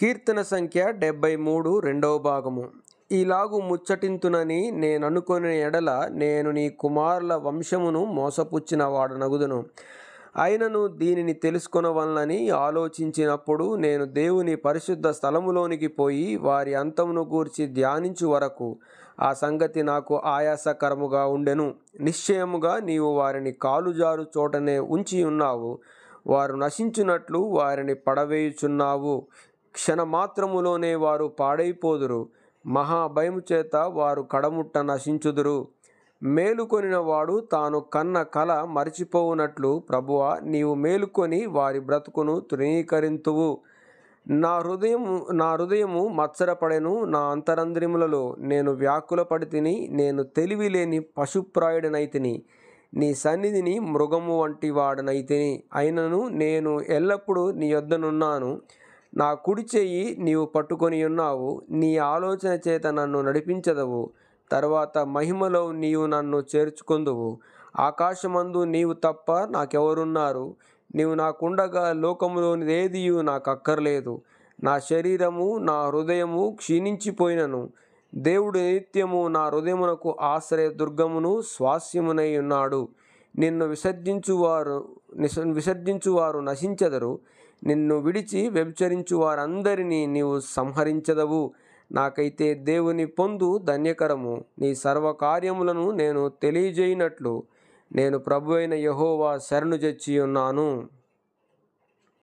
కీర్తన సంఖ్య 73 రెండవ భాగము. ఈలాగు ముచ్చటింతునని నేననుకొనిన ఎడల నేను నీ కుమారుల వంశమును మోసపుచ్చిన వాడనగుదును. అయినను దీనిని తెలుసుకొనవలనని ఆలోచించినప్పుడు నేను దేవుని పరిశుద్ధ స్థలములోనికి పోయి వారి అంతమును గూర్చి ధ్యానించు వరకు ఆ సంగతి నాకు ఆయాసకరముగా ఉండెను. నిశ్చయముగా నీవు వారిని కాలుజారు చోటనే ఉంచి ఉన్నావు. వారు నశించునట్లు వారిని పడవేయుచున్నావు. క్షణమాత్రములోనే వారు పాడైపోదురు. మహాభయము చేత వారు కడముట్ట నశించుదురు. మేలుకొనిన వాడు తాను కన్న కల మరచిపోవునట్లు ప్రభువా, నీవు మేలుకొని వారి బ్రతుకును తృణీకరింతువు. నా హృదయము మత్సరపడెను. నా అంతరంద్రియములలో నేను వ్యాకులపడితిని. నేను తెలివి లేని పశుప్రాయుడనైతిని. నీ సన్నిధిని మృగము వంటి వాడనైతిని. అయినను నేను ఎల్లప్పుడూ నీ యొద్దనున్నాను. నా కుడి చెయ్యి నీవు పట్టుకొని ఉన్నావు. నీ ఆలోచన చేత నన్ను నడిపించదవు. తరువాత మహిమలో నీవు నన్ను చేర్చుకొందువు. ఆకాశమందు నీవు తప్ప నాకెవరున్నారు? నీవు నాకుండగా లోకములోనిదేదియు నాకక్కర్లేదు. నా శరీరము నా హృదయము క్షీణించిపోయినను దేవుడు నిత్యము నా హృదయమునకు ఆశ్రయదుర్గమును స్వాస్యమునై ఉన్నాడు. నిన్ను విసర్జించువారు నశించెదరు. నిన్ను విడిచి వ్యభిచరించు వారందరినీ నీవు సంహరించెదవు. నాకైతే దేవుని పొందు ధన్యకరము. నీ సర్వకార్యములను నేను తెలియజేయునట్లు నేను ప్రభువైన యెహోవా శరణుజొచ్చి ఉన్నాను.